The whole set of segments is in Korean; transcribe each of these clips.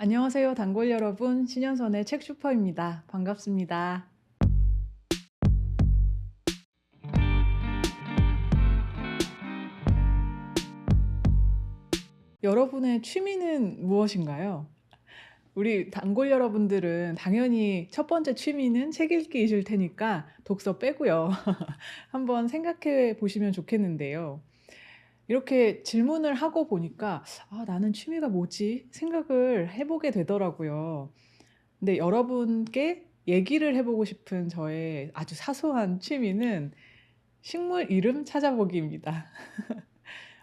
안녕하세요, 단골 여러분. 신현선의 책 슈퍼입니다. 반갑습니다. 여러분의 취미는 무엇인가요? 우리 단골 여러분들은 당연히 첫 번째 취미는 책 읽기이실 테니까 독서 빼고요. 한번 생각해 보시면 좋겠는데요. 이렇게 질문을 하고 보니까 '아 나는 취미가 뭐지?' 생각을 해 보게 되더라고요. 근데 여러분께 얘기를 해 보고 싶은 저의 아주 사소한 취미는 식물 이름 찾아보기입니다.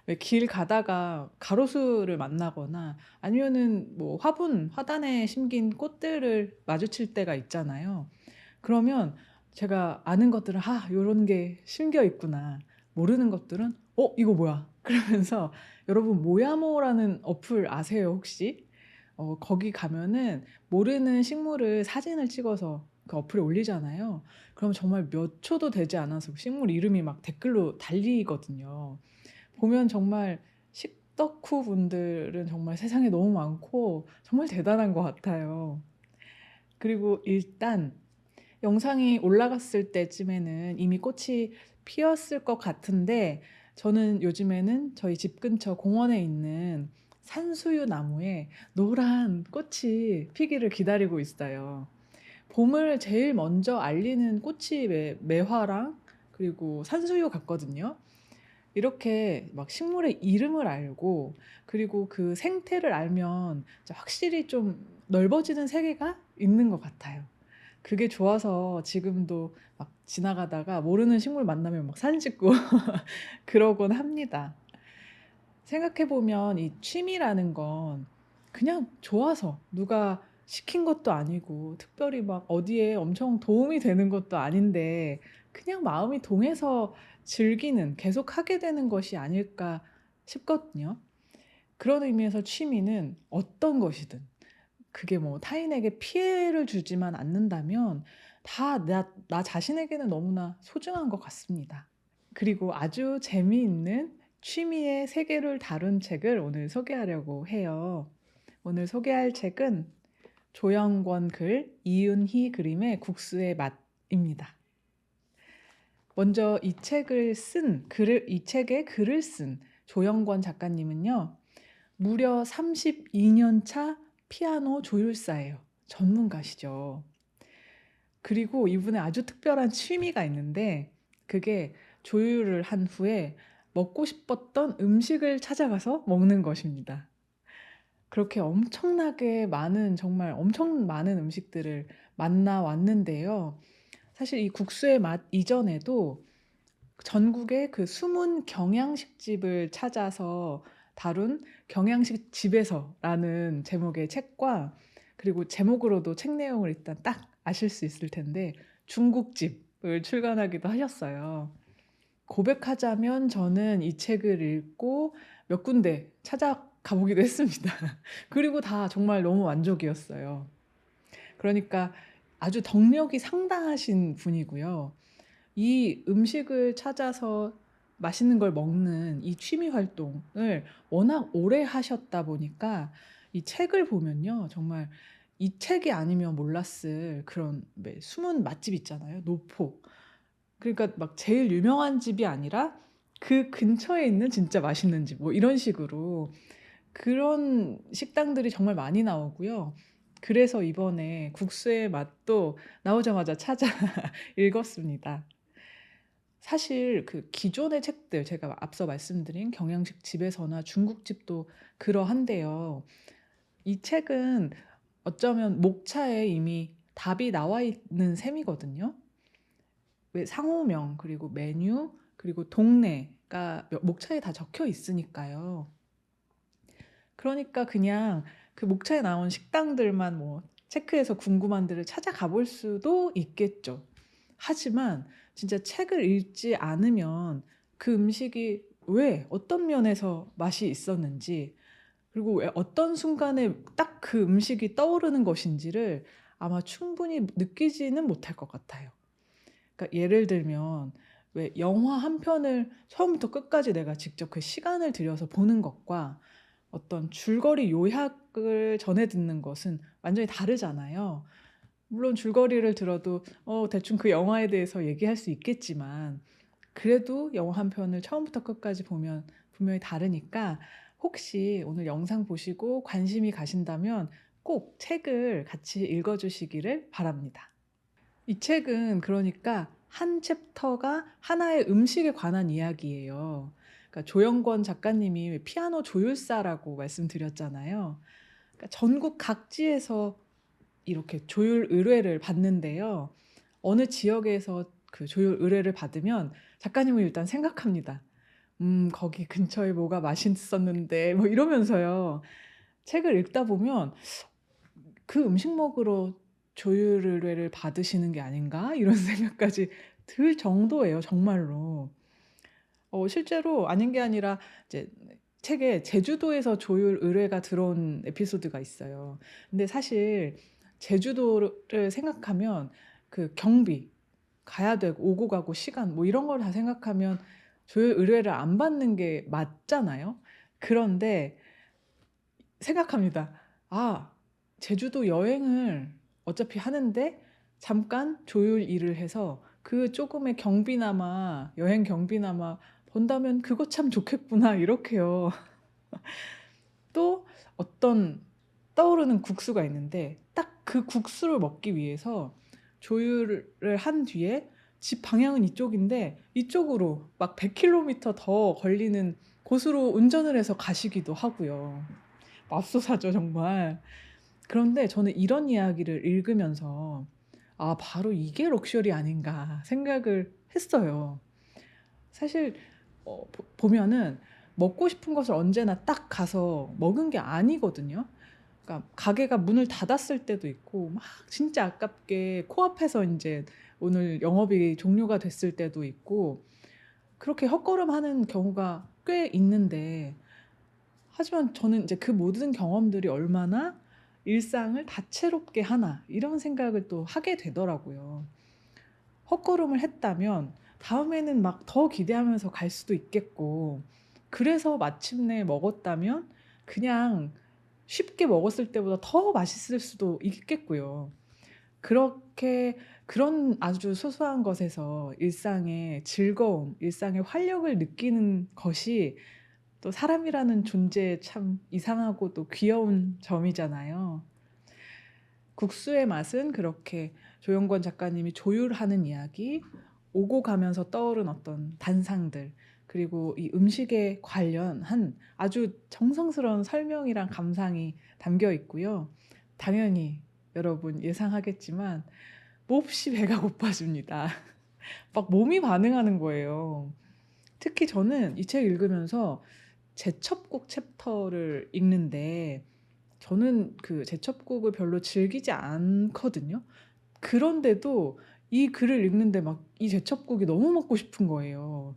왜 길 가다가 가로수를 만나거나 아니면은 뭐 화단에 심긴 꽃들을 마주칠 때가 있잖아요. 그러면 제가 아는 것들은 '아 요런 게 심겨 있구나.' 모르는 것들은 '어 이거 뭐야?' 그러면서 여러분 모야모라는 어플 아세요 혹시? 거기 가면은 모르는 식물을 사진을 찍어서 그 어플에 올리잖아요. 그럼 정말 몇 초도 되지 않아서 식물 이름이 막 댓글로 달리거든요. 보면 정말 식덕후 분들은 정말 세상에 너무 많고 정말 대단한 것 같아요. 그리고 일단 영상이 올라갔을 때쯤에는 이미 꽃이 피었을 것 같은데 저는 요즘에는 저희 집 근처 공원에 있는 산수유 나무에 노란 꽃이 피기를 기다리고 있어요. 봄을 제일 먼저 알리는 꽃이 매화랑 그리고 산수유 같거든요. 이렇게 막 식물의 이름을 알고 그리고 그 생태를 알면 이제 확실히 좀 넓어지는 세계가 있는 것 같아요. 그게 좋아서 지금도 막 지나가다가 모르는 식물 만나면 막 사진 찍고 그러곤 합니다. 생각해 보면 이 취미라는 건 그냥 좋아서 누가 시킨 것도 아니고 특별히 막 어디에 엄청 도움이 되는 것도 아닌데 그냥 마음이 동해서 즐기는 계속 하게 되는 것이 아닐까 싶거든요. 그런 의미에서 취미는 어떤 것이든 그게 뭐 타인에게 피해를 주지만 않는다면 다 나 자신에게는 너무나 소중한 것 같습니다. 그리고 아주 재미있는 취미의 세계를 다룬 책을 오늘 소개하려고 해요. 오늘 소개할 책은 조영권 글, 이윤희 그림의 국수의 맛입니다. 먼저 이 책의 글을 쓴 조영권 작가님은요, 무려 32년 차 피아노 조율사예요. 전문가시죠. 그리고 이분의 아주 특별한 취미가 있는데 그게 조율을 한 후에 먹고 싶었던 음식을 찾아가서 먹는 것입니다. 그렇게 엄청나게 많은 정말 엄청 많은 음식들을 만나 왔는데요. 사실 이 국수의 맛 이전에도 전국의 그 숨은 경양식집을 찾아서 다룬 경양식 집에서라는 제목의 책과 그리고 제목으로도 책 내용을 일단 딱 아실 수 있을 텐데 중국집을 출간하기도 하셨어요. 고백하자면 저는 이 책을 읽고 몇 군데 찾아가 보기도 했습니다. 그리고 다 정말 너무 만족이었어요. 그러니까 아주 덕력이 상당하신 분이고요. 이 음식을 찾아서 맛있는 걸 먹는 이 취미 활동을 워낙 오래 하셨다 보니까 이 책을 보면요. 정말 이 책이 아니면 몰랐을 그런 왜 숨은 맛집 있잖아요. 노포. 그러니까 막 제일 유명한 집이 아니라 그 근처에 있는 진짜 맛있는 집 뭐 이런 식으로 그런 식당들이 정말 많이 나오고요. 그래서 이번에 국수의 맛도 나오자마자 찾아 읽었습니다. 사실 그 기존의 책들 제가 앞서 말씀드린 경양식 집에서나 중국집도 그러한데요. 이 책은 어쩌면 목차에 이미 답이 나와 있는 셈이거든요. 왜 상호명 그리고 메뉴 그리고 동네가 목차에 다 적혀 있으니까요. 그러니까 그냥 그 목차에 나온 식당들만 뭐 체크해서 궁금한 데를 찾아가 볼 수도 있겠죠. 하지만 진짜 책을 읽지 않으면 그 음식이 왜 어떤 면에서 맛이 있었는지 그리고 왜 어떤 순간에 딱 그 음식이 떠오르는 것인지를 아마 충분히 느끼지는 못할 것 같아요. 그러니까 예를 들면 왜 영화 한 편을 처음부터 끝까지 내가 직접 그 시간을 들여서 보는 것과 어떤 줄거리 요약을 음악을 전해 듣는 것은 완전히 다르잖아요. 물론 줄거리를 들어도 대충 그 영화에 대해서 얘기할 수 있겠지만 그래도 영화 한 편을 처음부터 끝까지 보면 분명히 다르니까 혹시 오늘 영상 보시고 관심이 가신다면 꼭 책을 같이 읽어 주시기를 바랍니다. 이 책은 그러니까 한 챕터가 하나의 음식에 관한 이야기예요. 그러니까 조영권 작가님이 왜 피아노 조율사라고 말씀드렸잖아요. 그러니까 전국 각지에서 이렇게 조율 의뢰를 받는데요. 어느 지역에서 그 조율 의뢰를 받으면 작가님은 일단 생각합니다. 거기 근처에 뭐가 맛있었는데 뭐 이러면서요. 책을 읽다 보면 '그 음식 먹으러 조율 의뢰를 받으시는 게 아닌가?' 이런 생각까지 들 정도예요 정말로. 실제로 아닌 게 아니라 이제 책에 제주도에서 조율 의뢰가 들어온 에피소드가 있어요. 근데 사실 제주도를 생각하면 그 경비 가야 되고 오고 가고 시간 뭐 이런 걸 다 생각하면 조율 의뢰를 안 받는 게 맞잖아요. 그런데 생각합니다. '아 제주도 여행을 어차피 하는데 잠깐 조율 일을 해서 그 쪼금의 경비나마 여행 경비나마 번다면 그거 참 좋겠구나.' 이렇게요. 또 어떤 떠오르는 국수가 있는데 딱 그 국수를 먹기 위해서 조율을 한 뒤에 집 방향은 이쪽인데 이쪽으로 막 100 킬로미터 더 걸리는 곳으로 운전을 해서 가시기도 하고요. 맙소사죠 정말. 그런데 저는 이런 이야기를 읽으면서 '아 바로 이게 럭셔리 아닌가.' 생각을 했어요. 사실 보면은 먹고 싶은 것을 언제나 딱 가서 먹은 게 아니거든요. 그러니까 가게가 문을 닫았을 때도 있고 막 진짜 아깝게 코앞에서 인제 오늘 영업이 종료가 됐을 때도 있고 그렇게 헛걸음하는 경우가 꽤 있는데 하지만 저는 이제 '그 모든 경험들이 얼마나 일상을 다채롭게 하나.' 이런 생각을 또 하게 되더라고요. 헛걸음을 했다면 다음에는 막 더 기대하면서 갈 수도 있겠고 그래서 마침내 먹었다면 그냥 쉽게 먹었을 때보다 더 맛있을 수도 있겠고요. 그렇게 그런 아주 소소한 것에서 일상의 즐거움, 일상의 활력을 느끼는 것이 또 사람이라는 존재의 참 이상하고도 귀여운 점이잖아요. 국수의 맛은 그렇게 조영권 작가님이 조율하는 이야기, 오고 가면서 떠오른 어떤 단상들, 그리고 이 음식에 관련한 아주 정성스러운 설명이랑 감상이 담겨 있고요. 당연히 여러분 예상하겠지만 몹시 배가 고파집니다. 막 몸이 반응하는 거예요. 특히 저는 이 책 읽으면서 제첩국 챕터를 읽는데 저는 그 제첩국을 별로 즐기지 않거든요. 그런데도 이 글을 읽는데 막 이 제첩국이 너무 먹고 싶은 거예요.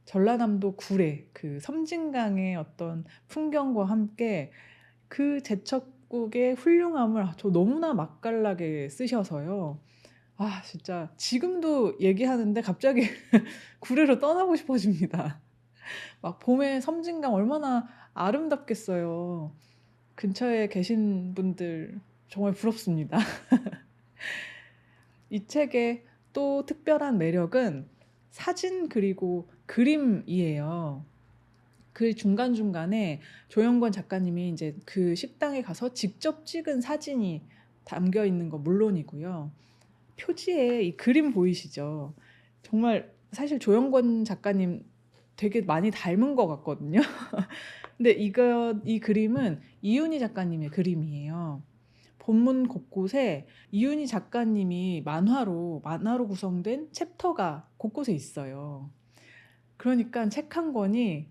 전라남도 구례 그 섬진강의 어떤 풍경과 함께 그 제첩국의 훌륭함을 저 너무나 맛깔나게 쓰셔서요. 아 진짜 지금도 얘기하는데 갑자기 구례로 떠나고 싶어집니다. 막 봄에 섬진강 얼마나 아름답겠어요. 근처에 계신 분들 정말 부럽습니다. 이 책의 또 특별한 매력은 사진 그리고 그림이에요. 그 중간중간에 조영권 작가님이 인제 그 식당에 가서 직접 찍은 사진이 담겨 있는 거 물론이고요. 표지에 이 그림 보이시죠? 정말 사실 조영권 작가님 되게 많이 닮은 것 같거든요. 근데 이 그림은 이윤희 작가님의 그림이에요. 본문 곳곳에 이윤희 작가님이 만화로 구성된 챕터가 곳곳에 있어요. 그러니깐 책 한 권이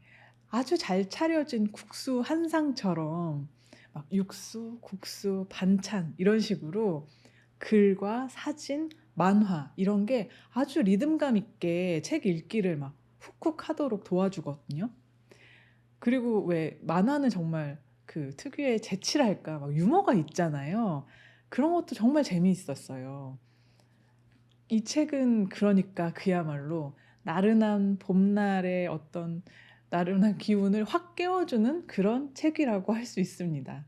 아주 잘 차려진 국수 한 상처럼 막 육수, 국수, 반찬 이런 식으로 글과 사진, 만화 이런 게 아주 리듬감 있게 책 읽기를 막 훅훅 하도록 도와주거든요. 그리고 왜 만화는 정말 그 특유의 재치랄까 막 유머가 있잖아요. 그런 것도 정말 재미있었어요. 이 책은 그러니까 그야말로 나른한 봄날의 어떤 나른한 기운을 확 깨워주는 그런 책이라고 할 수 있습니다.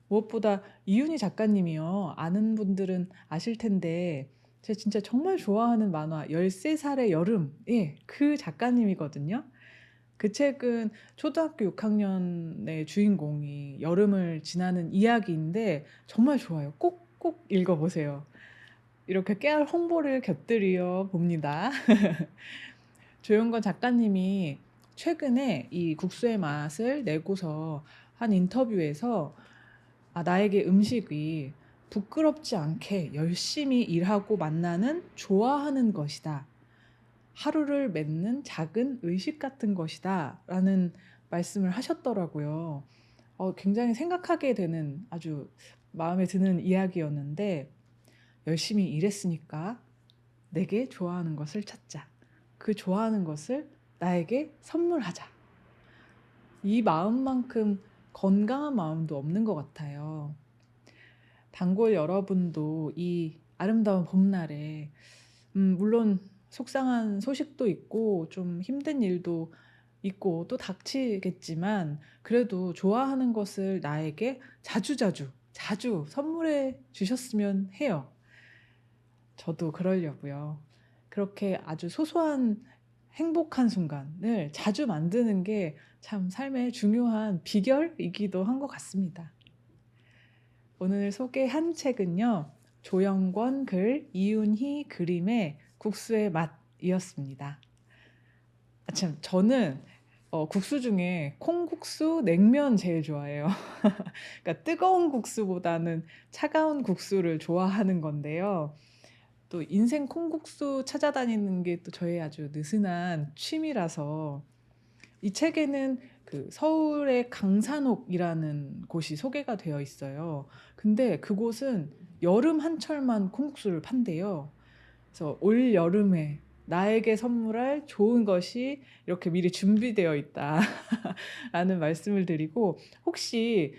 무엇보다 이윤희 작가님이요. 아는 분들은 아실 텐데 제가 진짜 정말 좋아하는 만화 13 살의 여름. 예. 그 작가님이거든요. 그 책은 초등학교 6 학년의 주인공이 여름을 지나는 이야기인데 정말 좋아요. 꼭 읽어 보세요. 이렇게 깨알 홍보를 곁들여 봅니다. 조영건 작가님이 최근에 이 국수의 맛을 내고서 한 인터뷰에서 나에게 음식이 부끄럽지 않게 열심히 일하고 만나는 좋아하는 것이다. 하루를 맺는 작은 의식 같은 것이다. 라는 말씀을 하셨더라고요. 굉장히 생각하게 되는 아주 마음에 드는 이야기였는데 열심히 일했으니까 내게 좋아하는 것을 찾자. 그 좋아하는 것을 나에게 선물하자. 이 마음만큼 건강한 마음도 없는 것 같아요. 단골 여러분도 이 아름다운 봄날에 물론 속상한 소식도 있고 좀 힘든 일도 있고 또 닥치겠지만 그래도 좋아하는 것을 나에게 자주 선물해 주셨으면 해요. 저도 그러려고요. 그렇게 아주 소소한 행복한 순간을 자주 만드는 게 참 삶의 중요한 비결이기도 한 것 같습니다. 오늘 소개한 책은요. 조영권 글, 이윤희 그림의 국수의 맛이었습니다. 참 저는 국수 중에 콩국수, 냉면 제일 좋아해요. 그러니까 뜨거운 국수보다는 차가운 국수를 좋아하는 건데요. 또 인생 콩국수 찾아다니는 게 또 저의 아주 느슨한 취미라서 이 책에는 그 서울의 강산옥이라는 곳이 소개가 되어 있어요. 근데 그곳은 여름 한철만 콩국수를 판대요. 그래서 올 여름에 나에게 선물할 좋은 것이 이렇게 미리 준비되어 있다. 라는 말씀을 드리고 혹시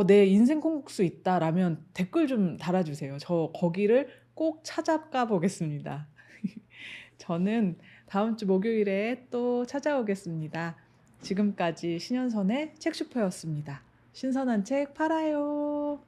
내 인생 콩국수 있다라면 댓글 좀 달아주세요. 저 거기를 꼭 찾아가 보겠습니다. 저는 다음 주 목요일에 또 찾아오겠습니다. 지금까지 신현선의 책슈퍼였습니다. 신선한 책 팔아요.